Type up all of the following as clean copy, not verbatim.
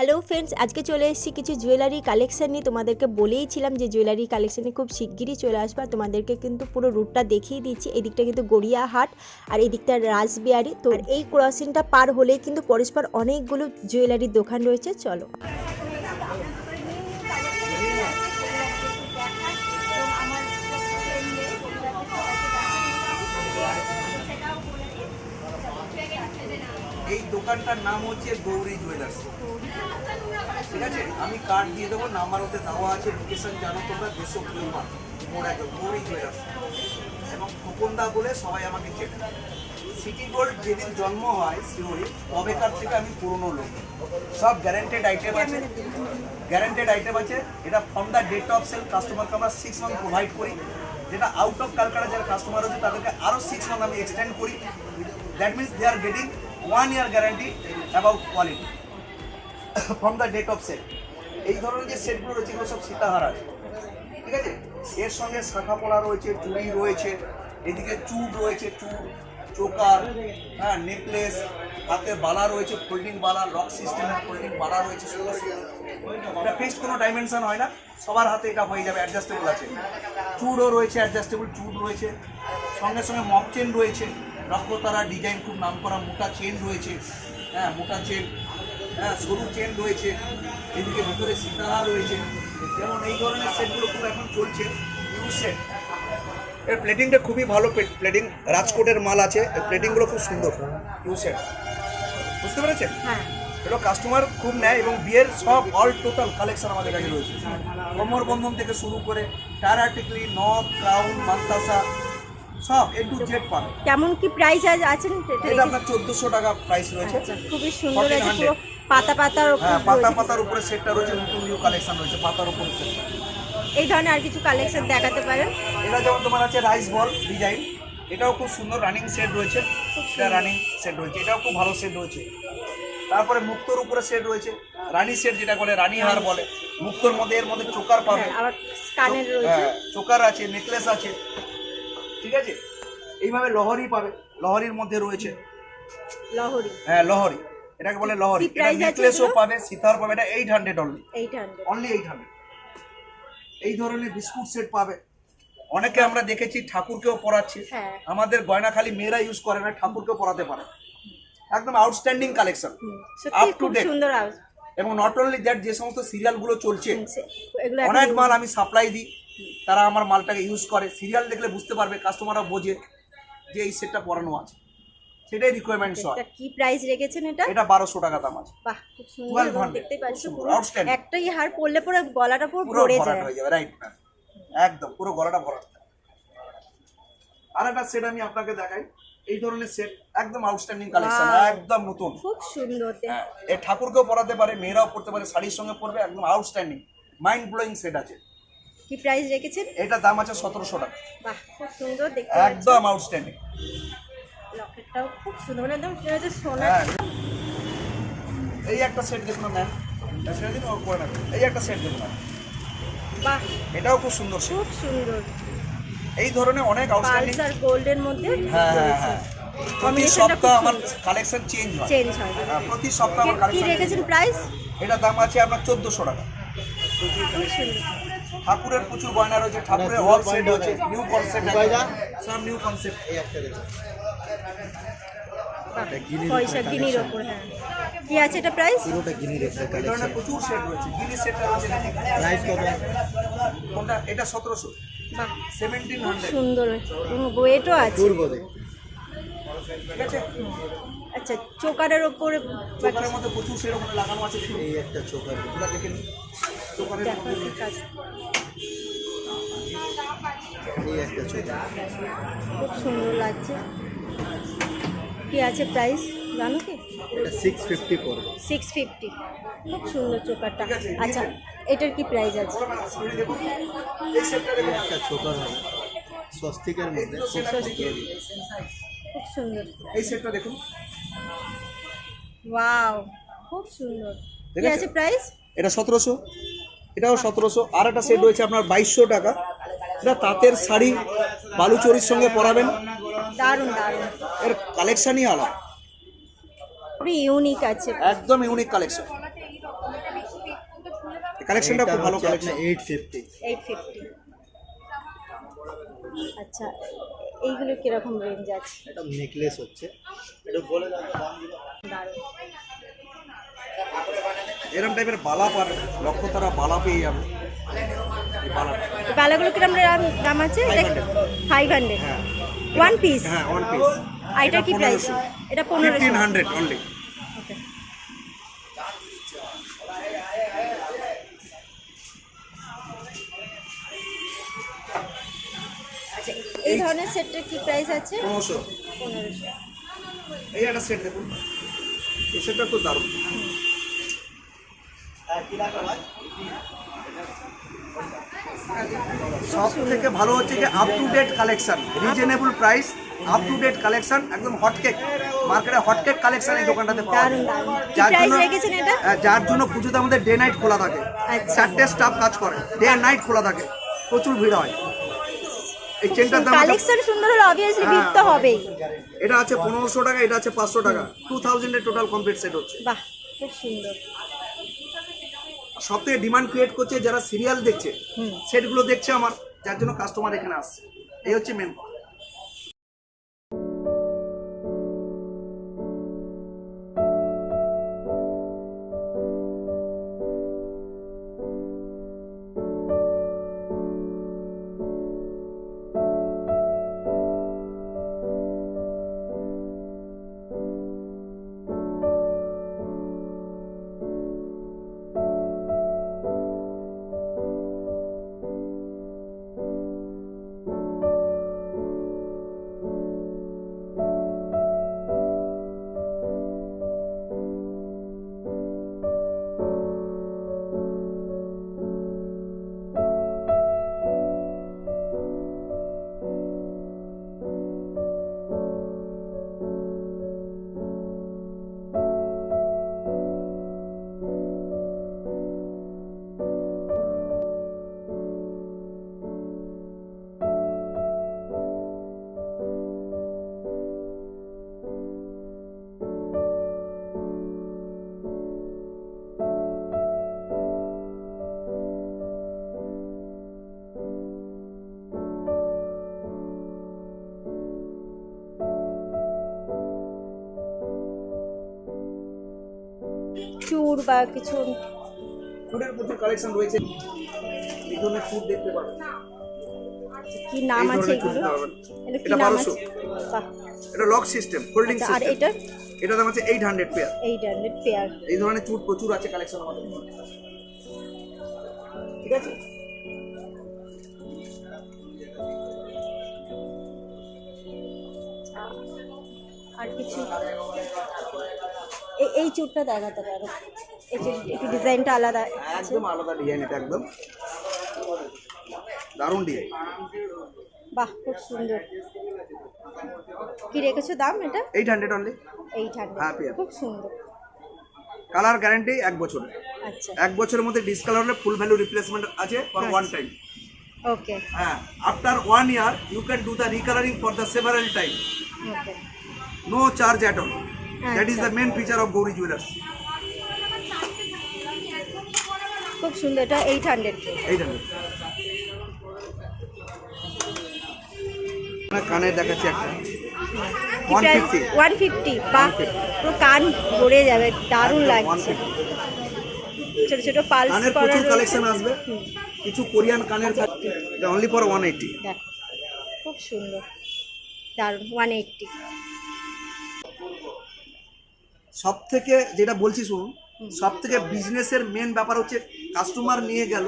Hello friends, আজকে চলে এসেছি কিছু জুয়েলারি কালেকশন নিয়ে। তোমাদেরকে বলেইছিলাম যে জুয়েলারি কালেকশানে খুব শিগগিরই চলে আসবে। তোমাদেরকে কিন্তু পুরো রুটটা দেখিয়ে দিচ্ছি। এই দিকটা কিন্তু গড়িয়াহাট আর এই দিকটা রাসবিহারি। তো এই ক্রসিংটা পার হলেই কিন্তু পরস্পর অনেকগুলো জুয়েলারির দোকান রয়েছে। চলো। এই দোকানটার নাম হচ্ছে গৌরী জুয়েলার্স। ঠিক আছে, আমি কার্ড দিয়ে দেবো, নাম্বার ওতে দেওয়া আছে, লোকেশন জানো তোমরা, দেশপ্রিয় মোড় একদম গৌরী জুয়েলার্স এবং খোকনদা বলে সবাই আমাকে চেনে। সিটি গোল্ড যেদিন জন্ম হয় শিওরি তবেকার থেকে আমি পুরনো লোক। সব গ্যারেন্টেড আইটেম আছে, এটা from the date of sale কাস্টমারকে আমরা 6 মান্থ প্রোভাইড করি। যেটা আউট অফ ক্যালকাটা যারা কাস্টমার আছে তাদেরকে আরও 6 মান্থ আমি এক্সটেন্ড করি। That means they are getting 1 year guarantee about quality from the date of sale. এই ধরনের যে সেটগুলো রয়েছে এগুলো সব সীতাহার আছে। ঠিক আছে, এর সঙ্গে শাখা পলা রয়েছে, চুড়ি রয়েছে, এদিকে চুড় রয়েছে, চোকার, হ্যাঁ, নেকলেস, হাতে বালা রয়েছে, ফোল্ডিং বালা, লক সিস্টেমের ফোল্ডিং বালা রয়েছে। এটা ফিক্সড কোনো ডাইমেনশন হয় না, সবার হাতে এটা হয়ে যাবে, অ্যাডজাস্টেবল আছে। চুড়ও রয়েছে, অ্যাডজাস্টেবল চুড় রয়েছে, সঙ্গে সঙ্গে মক চেন রয়েছে, রক্ততারা ডিজাইন খুব নাম করা মোটা চেন রয়েছে, হ্যাঁ মোটা চেন, হ্যাঁ সরু চেন রয়েছে, এদিকে ভিতরে সীতাহার রয়েছে। যেমন এই ধরনের সেটগুলো খুব এখন চলছে, নিউ সেট। এর প্লেটিংটা খুবই ভালো প্লেটিং, রাজকোটের মাল আছে, এর প্লেটিংগুলো খুব সুন্দর, নিউ সেট। বুঝতে পেরেছেন? হ্যাঁ, এগুলো কাস্টমার খুব নেয় এবং বিয়ের সব অল টোটাল কালেকশন আমাদের কাছে রয়েছে। কোমর বন্ধন থেকে শুরু করে টায়ার টিকলি, নথ, ক্রাউন, মান্তাসা, সব A to Z পাবে। কেমন কি প্রাইস আছে? এটা আপনার 1400 টাকা প্রাইস রয়েছে। খুবই সুন্দর আছে, পুরো পাতা পাতার উপর। হ্যাঁ, পাতার উপরে সেটটা রয়েছে, নতুন নিউ কালেকশন রয়েছে পাতার উপরে সেট। এই ধরনের আর কিছু কালেকশন দেখাতে পারেন? এটা যেমন তোমার আছে রাইস বল ডিজাইন, এটাও খুব সুন্দর রানিং সেট রয়েছে, এটা রানিং সেট রয়েছে, এটাও খুব ভালো সেট রয়েছে। তারপরে মুক্তোর উপরে সেট রয়েছে, রানী সেট যেটা বলে, রানী হার বলে। মুক্তোর মধ্যে এর মধ্যে চোকার পাবে, আবার কানের রয়েছে, চোকার আছে, নেকলেস আছে। ঠিক আছে, এইভাবে লহরি পাবে, লহরির মধ্যে রয়েছে লহরি। হ্যাঁ লহরি, এটাকে বলে লহরি। এটা নেকলেসও পাবে, সীতার পাবে, এটা 800 অনলি 800। এই ধরনের বিস্কুট সেট পাবে। অনেকে আমরা দেখেছি ঠাকুরকেও পরাচ্ছে, আমাদের গয়না খালি মেয়েরা ইউজ করে না, ঠাকুরকেও পরাতে পারে। একদম outstanding collection, up to date. এবং নট অনলি দ্যাট, যে সমস্ত সিরিয়ালগুলো চলছে অনেক মাল আমি সাপ্লাই দিই, তারা আমার মালটাকে ইউজ করে। সিরিয়াল দেখলে বুঝতে পারবে, কাস্টমাররা বোঝে যে এই সেটটা পরানো আছে, সেটাই রিকোয়ারমেন্টস হয়। কি প্রাইস রেখেছেন এটা? এটা 1200 টাকা দাম আছে। বাহ, খুব সুন্দর দেখতে পাচ্ছি। আউটস্ট্যান্ডিং, একটাই হার পরলে পরে গলাটা পুরো ভরে যায়, রাইট, একদম পুরো গলাটা ভরা। আর একটা সেট আমি আপনাকে দেখাই, এই ধরনের সেট একদম আউটস্ট্যান্ডিং কালেকশন, একদম নতুন, খুব সুন্দর। এই ঠাকুরকেও পরাতে পারে, মেয়েরাও পরতে পারে, শাড়ির সঙ্গে পরবে, একদম আউটস্ট্যান্ডিং মাইন্ড ব্লোয়িং সেট আছে। কি প্রাইস রেখেছেন? এটা দাম আছে 1700 টাকা। বাহ, খুব সুন্দর দেখতে, একদম আউটস্ট্যান্ডিং। লকেটটাও খুব সুন্দর, মানে একদম সোনা। এই একটা সেট দেখুন ম্যাম, সেটা দিন ওর করে নেবেন। এই একটা সেট দেখুন, বাহ, এটাও খুব সুন্দর সেট। খুব সুন্দর। এই ধরনের অনেক আউটস্ট্যান্ডিং, পালস আর গোল্ডের মধ্যে। হ্যাঁ প্রতি সপ্তাহে আমার কালেকশন চেঞ্জ হয়। প্রতি সপ্তাহে আমার কালেকশন। কি রেখেছেন প্রাইস? এটা দাম আছে আপনার 1400 টাকা। ঠাকুরের প্রচুর গয়না রয়েছে, ঠাকুরের অল সেট রয়েছে, নিউ কনসেপ্ট, সব নিউ কনসেপ্ট। পয়সা গিনির উপর। হ্যাঁ, কি আছে এটা প্রাইস? পুরোটা গিনি রেখে এই ধরনের প্রচুর সেট রয়েছে, গিনি সেটটা রয়েছে। প্রাইস কত? কোনটা? এটা 1700। বাহ, 1700। সুন্দর, ওয়েটও আছে। পূর্বদে। ঠিক আছে, আচ্ছা, চোকারের উপরে চোকারের মধ্যে প্রচুর সেরকম লাগানো আছে। এই একটা চোকার, পুরো দেখে নিন, চোকারের মধ্যে এই একটা চোকার, খুব সুন্দর লাগছে। কি আছে প্রাইস জানো কি? এটা 650 পড়বে। 650। খুব সুন্দর চোকারটা। আচ্ছা, এটার কি প্রাইস আছে? এই সেটটা দেখুন, একটা চোকার হবে স্বস্তিকের মধ্যে, খুব সুন্দর। এই সেটটা দেখুন, ওয়াও, খুব সুন্দর। কি আছে প্রাইস? এটা 1700, এটাও 1700। আর একটা সেট রয়েছে আপনার 2200 টাকা। এটা তাঁতের শাড়ি বালুচরির সঙ্গে পরাবেন, দারুণ দারুণ, এর কালেকশনই আলাদা, পুরো ইউনিক আছে, একদম ইউনিক কালেকশন। কালেকশনটা খুব ভালো কালেকশন। 850। 850। আচ্ছা, এইগুলো কিরকম রেঞ্জ আছে? এটা নেকলেস হচ্ছে, এটা বলে দাও দামগুলো। দারুণ। এরকম টাইপের বালা পার লক্ষ তারা বালা পেয়ে যাবে। এই বালাটা এই বালাগুলো কিরকম দাম আছে? 500। হ্যাঁ ওয়ান পিস? হ্যাঁ 1 পিস। আর এটা কি প্রাইস? এটা 1500। 1500 অনলি। ওকে। আচ্ছা, এই ধরনের সেটটার কি প্রাইস আছে? 1500। 1500। এই একটা সেট দেখুন, এই সেটটা খুব দারুণ। সব থেকে ভালো হচ্ছে যে up to date collection, reasonable price, up to date collection, একদম হটকেক, মার্কেটে হটকেক কালেকশন এই দোকানটাতে পাওয়া যায়। দারুণ দারুণ। কি যার প্রাইস জন্য রেখেছেন এটা? যার জন্য পুজোতে আমাদের ডে নাইট খোলা থাকে। আচ্ছা। 4টে স্টাফ কাজ করে, ডে নাইট খোলা থাকে, প্রচুর ভিড় হয়। এই চেনটার দাম কালেকশন সুন্দর হলে অবভিয়াসলি ভিড় তো হবেই। এটা আছে 1500 টাকা, এটা আছে 500 টাকা, 2000 এর টোটাল কমপ্লিট সেট হচ্ছে। বাহ, খুব সুন্দর। সব থেকে ডিমান্ড ক্রিয়েট করছে যারা সিরিয়াল দেখছে, সেটগুলো দেখছে আমার, যার জন্য কাস্টমার এখানে আসছে। এই হচ্ছে মেন। চুর বা কিছু ফুডের প্রচুর কালেকশন রয়েছে, এই ধরনের ফুড দেখতে পাবেন। কি নাম এই আছে ধরনের এগুলো? চুড়ি পাবেন। এগুলো কি এটা নাম 1200। আছে? বাহ। এটা লক সিস্টেম, হোল্ডিং আচ্ছা, আর সিস্টেম। এটা? এটা দাম আছে 800 পেয়ার। 800 পেয়ার। এই ধরনের চুট প্রচুর আছে কালেকশন আমাদের, ঠিক আছে। আর কিছু এই চুরটা দেখাতে পারো? এই যে একটু ডিজাইনটা আলাদা আছে। একদম আলাদা ডিজাইন, এটা একদম দারুণ ডিজাইন। বাহ, খুব সুন্দর। কি রেখেছো দাম এটা? 800 অনলি। 800। হ্যাঁ, পেয়ার। খুব সুন্দর। কালার গ্যারান্টি 1 বছর। আচ্ছা, 1 বছরের মধ্যে ডিসকালার হলে ফুল ভ্যালু রিপ্লেসমেন্ট আছে ফর ওয়ান টাইম। ওকে হ্যাঁ, after 1 year you can do the recolouring for the several time, okay. No charge at all. That is the main feature of Gouri Jewellers. খুব সুন্দর। এটা 800। 800। কানে দেখাচ্ছি একটা 150। 150। বাহ, পুরো কান ভরে যাবে, দারুণ একদম লাগছে। 150। ছোট ছোট পালস কানের করা প্রচুর রয়েছে। কালেকশন আসবে, কিছু কোরিয়ান কানের থাকবে, এটা অনলি ফর 180। দেখো, খুব সুন্দর, দারুণ। 180। সব থেকে যেটা বলছি শুনুন, সব থেকে বিজনেসের মেন ব্যাপার হচ্ছে কাস্টমার নিয়ে গেল,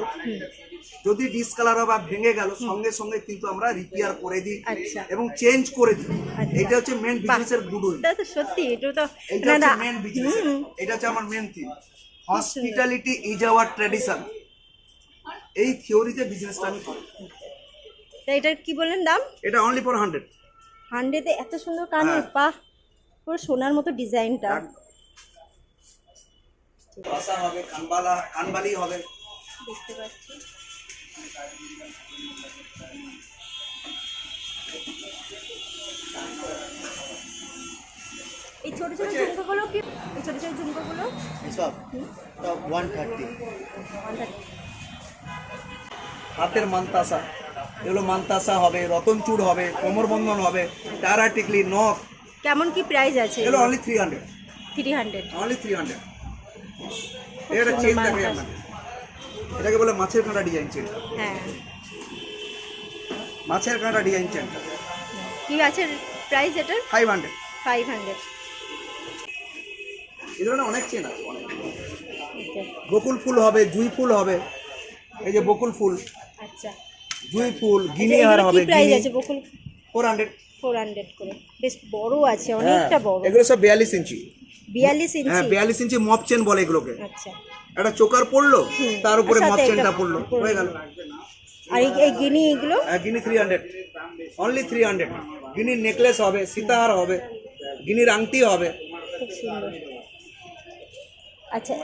যদি ডিসকালার বা ভেঙে গেল সঙ্গে সঙ্গে কিন্তু আমরা রিপেয়ার করে দিই আচ্ছা। এবং চেঞ্জ করে দিই। আচ্ছা। এটা হচ্ছে মেন বিজনেসের গুডউইল। এটা তো সত্যি, এটা তো এটা হচ্ছে মেন বিজনেস, এটা হচ্ছে আমার main theme. Hospitality is our tradition, এই থিওরিতে বিজনেসটা আমি করি। এটার কি বললেন দাম? এটা অনলি ফর 100। 100-এ এত সুন্দর কানের? হ্যাঁ। বাহ, পুরো সোনার মতো ডিজাইনটা। ভাষা হবে, কানবালি হবে। দেখতে পাচ্ছি। এই ছোট ছোট ঝুমকোগুলো কি, এই ছোট ছোট ঝুমকোগুলো সব সব 130। হাতের মানতাসা, এগুলো মানতাসা হবে, রতনচূড় হবে, কোমর বন্ধন হবে, টারা টিকলি, নখ, কেমন কি প্রাইস আছে? এগুলো অনলি 300, 300। অনলি 300। এটা চেন দেখাই আপনাকে, এটাকে বলে মাছের কাঁটা ডিজাইন চেন, হ্যাঁ, মাছের কাঁটা ডিজাইন চেন, কি আছে প্রাইস এটার? 500। 500। এই ধরনের অনেক চেন আছে, অনেক। ওকে, বকুল ফুল হবে, জুঁই ফুল হবে, এই যে বকুল ফুল, আচ্ছা। জুঁই ফুল, গিনি এগুলো হার কি হবে, প্রাইস গিনি আছে বকুল? 400। 400 করে, বেশ বড় আছে, অনেকটা বড়। এগুলো সব 42 ইঞ্চি। 42 হ্যাঁ, ইঞ্চি। 42 ইঞ্চি মপ চেন বলে এগুলোকে। আচ্ছা। একটা চোকার পড়লো, তার উপরে আর মপ সাথে চেনটা একটা পড়লো, পড়লো। হয়ে গেল। আর এই গিনি এগুলো? গিনি 300, অনলি 300। গিনির নেকলেস হবে, সীতাহার হবে, গিনির আংটি হবে। খুব সুন্দর। আচ্ছা,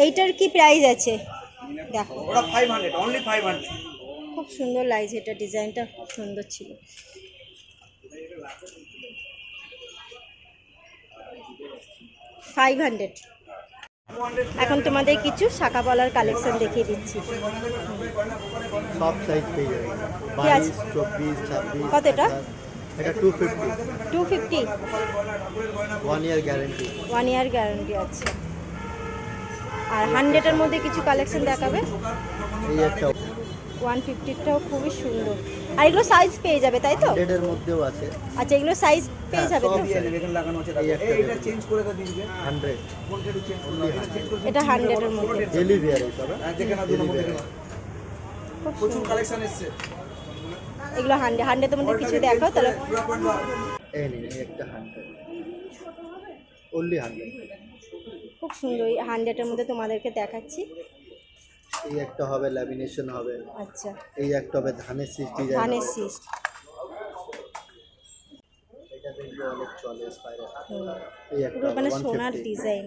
এইটার কি প্রাইস আছে? দেখো, ওটা 500, অনলি 500। খুব সুন্দর লাগছে, এটা ডিজাইনটা খুব সুন্দর ছিল। $500। এখন তোমাদের কিছু শাখা পলার কালেকশন দেখিয়ে দিচ্ছি। সব সাইজ পেয়ে যাবে, কি আছে? 22, 24, 26। কত এটা? 28। এটা 250, 250। 1 ইয়ার গ্যারেন্টি। 1 ইয়ার গ্যারান্টি আছে। আর 100-এর মধ্যে কিছু কালেকশন দেখাবে? এই একটা 150টাও খুবই সুন্দর। আর এগুলো সাইজ পেয়ে যাবে, তাই তো? 100 এর মধ্যেও আছে। আচ্ছা, এগুলো সাইজ পেয়ে যাবে তো? এখানে লাগানো আছে, এই একটা এটা চেঞ্জ করে তো দিবে। 100 এটা 100-এর মধ্যে। ডেলি ওয়্যার এইসব। যেখানে দুটো মধ্যে খুব প্রচুর সুন্দর। কালেকশন এসছে। এগুলো 100-এর মধ্যে কিছু দেখাও তাহলে। এই নিন, এই একটা 100, অনলি 100। খুব সুন্দর, এই 100-এর মধ্যে তোমাদেরকে দেখাচ্ছি। এই একটা হবে ল্যামিনেশন হবে, আচ্ছা, এই একটা হবে ধানের সৃষ্টি ডিজাইন। ধানের শীষ। এটা দেখবে অনেক চলে স্পাইরাল। এই একটা পুরো হবে মানে 150, সোনার ডিজাইন।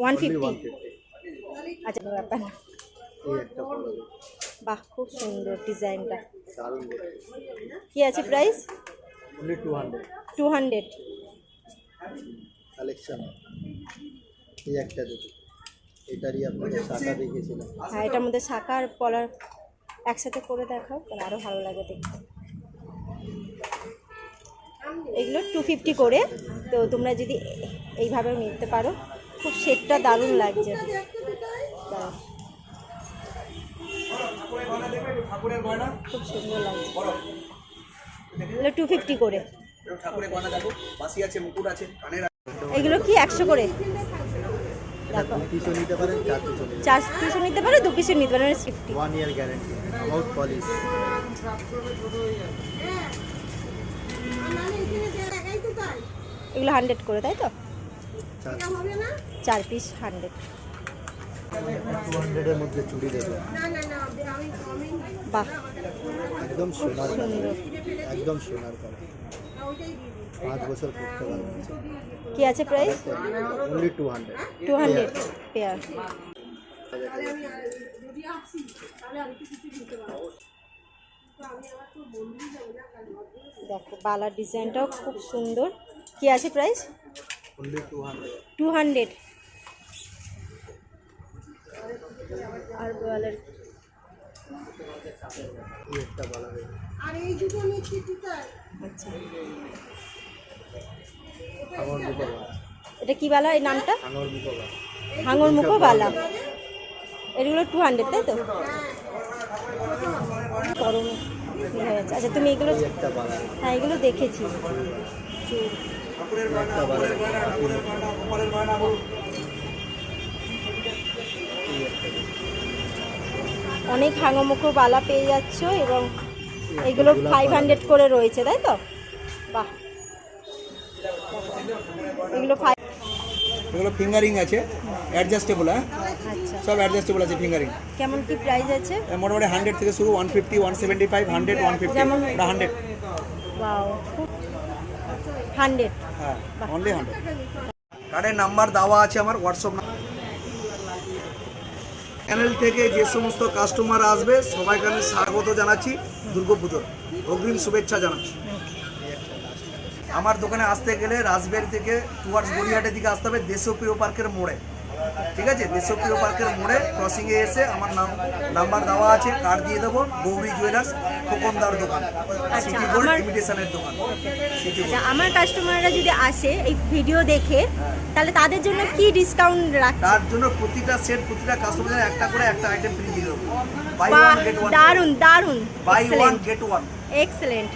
only 150। 150। আচ্ছা, কোনো ব্যাপার না। এই একটা বড় বাহ, খুব সুন্দর ডিজাইনটা। দারুণ কি আছে প্রাইস? অনলি 200 200। কালেকশন। এই একটা দেখুন, এটারই আপনাদের শাখা দেখিয়েছিলাম। হ্যাঁ, এটার মধ্যে শাখা আর পলার একসাথে করে দেখাও, তাহলে আরও ভালো লাগে দেখতে। এগুলো 250 করে, তো তোমরা যদি এইভাবেও নিতে পারো। খুব সেটটা দারুণ লাগছে। দারুণ, ঠাকুরের গয়না, খুব সুন্দর লাগছে। এগুলো 250 করে। ঠাকুরের গয়না দেখো, বাসি আছে, মুকুট আছে, কানের আছে। এগুলো কি 100 করে? এটা 2 পিসও নিতে পারেন, 4 পিসও নিতে 4 পিসও নিতে পারো, 2 পিসও নিতে পারো, 50। 1 ইয়ার গ্যারেন্টি, মাউথ পলিশ। এগুলো 100 করে, তাই তো? 4 পিস 100। 200 এর মধ্যে চুড়ি দেবে, বাহ, একদম সোনার কালার, সুন্দর। একদম সোনার কালার, 5 বছর পড়তে পারবেন। কি আছে প্রাইস? অনলি 200। 200 পেয়ার। দেখো, বালার ডিজাইনটাও খুব সুন্দর। কি আছে প্রাইস? অনলি 200। 200। আর বালার এই একটা বালা দেবে, আচ্ছা, আঙুর মুখো বালা, এটা কি বালা, এই নামটা? আঙুর মুখো বালা। হাঙর মুখো বালা। এগুলো 200, তাই তো? গরম হয়ে যাচ্ছে। আচ্ছা, তুমি এগুলো, এই একটা বালা, হ্যাঁ এগুলো দেখেছি। এই একটা বালা, এই একটা অনেক হাঙমুখো বালা পেয়ে যাচ্ছ, এবং এগুলো 500 করে রয়েছে, তাই তো? বাহ, এগুলো এগুলো ফিঙ্গারিং আছে, অ্যাডজাস্টেবল। হ্যাঁ, আচ্ছা, সব অ্যাডজাস্টেবল আছে ফিঙ্গারিং। কেমন কি প্রাইস আছে? মোটামুটি 100 থেকে শুরু, 150, 175, 100, 150। যেমন ওটা 100। ওয়াও, 100। হ্যাঁ, অনলি 100। কার্ডের নাম্বার দেওয়া আছে আমার, হোয়াটসঅ্যাপ নাম্বার। চ্যানেল থেকে যে সমস্ত কাস্টমার আসবে সবাইকে আমি স্বাগত জানাচ্ছি, দুর্গাপুজোর অগ্রিম শুভেচ্ছা জানাচ্ছি। আমার দোকানে আসতে গেলে রাজবাড়ি থেকে টুয়ার্ডস গড়িয়াহাটের দিকে আসতে হবে দেশপ্রিয় পার্কের মোড়ে, ঠিক আছে? দেশপ্রিয় পার্কের মোড়ে ক্রসিংয়ে এসে আমার নাম্বার দেওয়া আছে, কার্ড দিয়ে দেবো। গৌরী জুয়েলার্স, খোকনদার দোকান, সিটি গোল্ড ইমিটেশনের দোকান। আচ্ছা, আমার কাস্টমাররা যদি আসে এই ভিডিও দেখে, তাহলে তাদের জন্য কি ডিসকাউন্ট রাখছে? তার জন্য প্রতিটা সেট, প্রতিটা কাস্টমারের একটা করে একটা আইটেম ফ্রি দিয়ে দেবো। Buy one get one. দারুন দারুন, buy one get one. Excellent.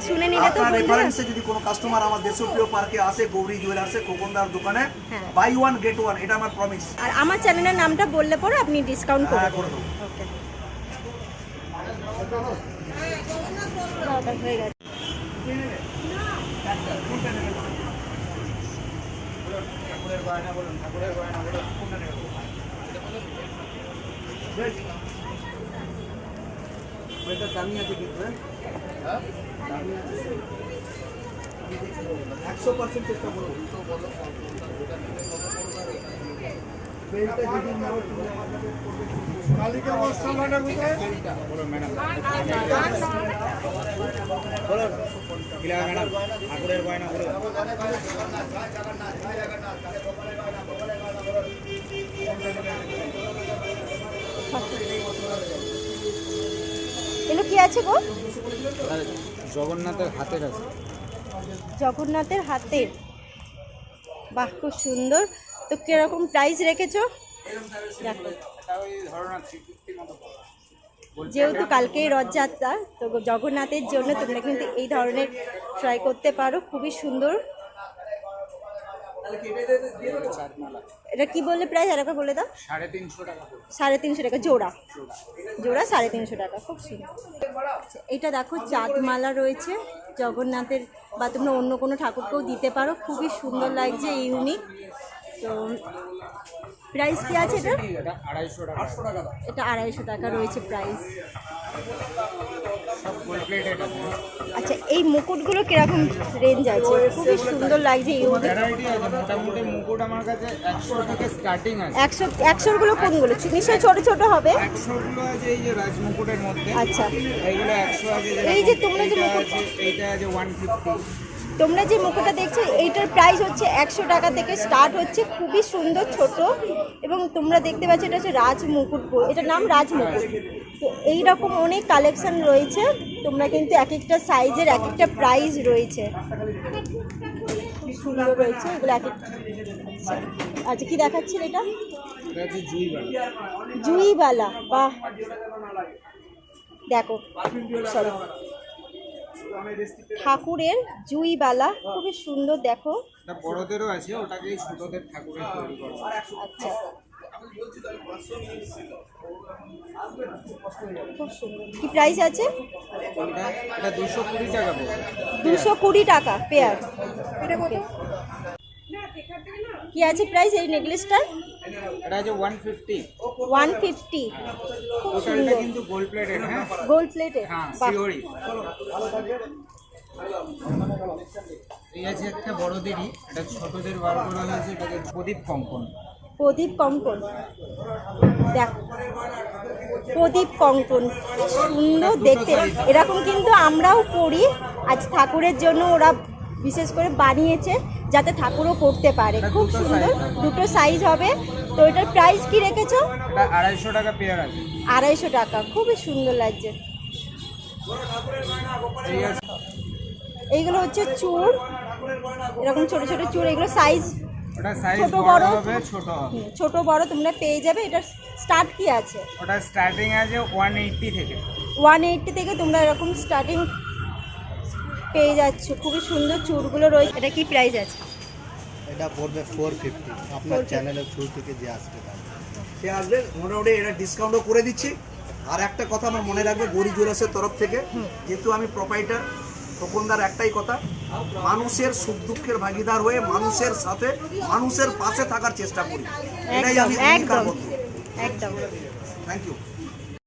শুনে নিলে তো আপনার বন্ধুরা। রেফারেন্সে যদি কোনো কাস্টমার আমার দেশপ্রিয় পার্কে আসে, গৌরী জুয়েলার্সে, খোকনদার দোকানে, হ্যাঁ। বাই ওয়ান গেট ওয়ান, এটা আমার প্রমিস। আর আমার চ্যানেলের নামটা বললে পরে আপনি ডিসকাউন্ট করে হ্যাঁ, করে দেবো। ওকে, হয়ে গেছে। ওইটা দামি আছে কিন্তু, হ্যাঁ? 100% চেষ্টা করবো। বেলটা যদি নাও, তুমি আমার কাছে মালিকের অবস্থা মানে কোথায়? বলো ম্যাডাম, বলো কিলা ম্যাডাম, ঠাকুরের গয়না বলো। এগুলো কি আছে গো? জগন্নাথের হাতের আছে। জগন্নাথের হাতের, বাহ খুব সুন্দর। তো কিরকম প্রাইস রেখেছো? দেখো, যেহেতু কালকেই রথযাত্রা, তো জগন্নাথের জন্য তোমরা কিন্তু এই ধরনের ট্রাই করতে পারো, খুবই সুন্দর। এটা কি বললে প্রাইস? আর একবার বলে দাও। 350 টাকা। 350 টাকা জোড়া, জোড়া 350 টাকা, খুব সুন্দর। এটা দেখো চাঁদমালা রয়েছে জগন্নাথের, বা তোমরা অন্য কোনো ঠাকুরকেও দিতে পারো, খুবই সুন্দর লাগছে, ইউনিক। তো প্রাইস কি আছে এটা? এটা 250 টাকা। এটা 250 টাকা রয়েছে প্রাইস। সব গোল্ড প্লেটেড আছে। আচ্ছা, এই মুকুটগুলো কিরকম রেঞ্জ আছে? খুবই সুন্দর লাগছে, ইউনিক। ভ্যারাইটি আছে, মোটামুটি মুকুট আমার কাছে 100 থেকে স্টার্টিং আছে। 100-100 কোনগুলো? নিশ্চয়ই ছোট ছোট হবে। 100 গুলো আছে এই যে রাজমুকুটের মধ্যে। আচ্ছা, এইগুলো 100 আছে। এই যে তোমরা যে মুকুট, এইটা আছে 150। তোমরা যে মুকুটটা দেখছো এইটার প্রাইস হচ্ছে 100 টাকা থেকে স্টার্ট হচ্ছে, খুবই সুন্দর ছোট। এবং তোমরা দেখতে পাচ্ছ এটা হচ্ছে রাজ মুকুট, এটার নাম রাজ মুকুট। তো এইরকম অনেক কালেকশন রয়েছে, তোমরা কিন্তু এক একটা সাইজের এক একটা প্রাইস রয়েছে, খুব সুন্দর রয়েছে এগুলো এক একটা। আচ্ছা, কি দেখাচ্ছেন এটা? এটা আছে জুইবালা। জুইবালা, বাহ দেখো, সরি, ঠাকুরের জুইবালা, খুবই সুন্দর দেখো। এটা বড়দেরও আছে, ওটাকে ছোটদের ঠাকুরের তৈরি করা। আচ্ছা, খুব সুন্দর। কি প্রাইস আছে? এটা 220 টাকা পড়বে। 220 টাকা পেয়ার। কি আছে প্রাইস এই নেকলেসটার? এটা আছে 150। 150, খুব ওটা সুন্দর, কিন্তু গোল্ড প্লেটেড। হ্যাঁ, গোল্ড প্লেটে। হ্যাঁ, বাহ, সিওরি। এই আছে একটা বড়দেরই, এটা ছোটদের বার করা হয়েছে, এটাকে প্রদীপ কঙ্কন। প্রদীপ কঙ্কন, দেখ প্রদীপ কঙ্কন, কি সুন্দর দেখতে। এরকম কিন্তু আমরাও করি, আজ ঠাকুরের জন্য ওরা বিশেষ করে বানিয়েছে যাতে ঠাকুরও করতে পারে, খুব সুন্দর। দুটো সাইজ হবে। তো এটার প্রাইস কি রেখেছো? এটা 250 টাকা পেয়ার আছে। 250 টাকা, খুবই সুন্দর লাগছে। এই আছে, এইগুলো হচ্ছে চূড়, এরকম ছোট ছোট চূড়, এগুলো সাইজ ওটা সাইজ ছোট বড় বড় হবে, ছোট হবে। ছোট বড় তোমরা পেয়ে যাবে। এটার স্টার্ট কি আছে? ওটা স্টার্টিং আছে 180 থেকে। 180 থেকে তোমরা এরকম স্টার্টিং পেয়ে যাচ্ছ, খুবই সুন্দর চূড়গুলো রয়েছে। এটা কি প্রাইস আছে? এটা পড়বে 450। আপনার চ্যানেলের থ্রু থেকে যে আসবে সে আসবে, মোটামুটি এটা ডিসকাউন্টও করে দিচ্ছি। আর একটা কথা আমার মনে রাখবে, গৌরী জুয়েলার্সের তরফ থেকে, যেহেতু আমি প্রোপাইটার, খোকনদার একটাই কথা, মানুষের সুখ দুঃখের ভাগিদার হয়ে মানুষের সাথে মানুষের পাশে থাকার চেষ্টা করি, এটাই আমি একদম অঙ্গীকারবদ্ধ। একদম। Thank you.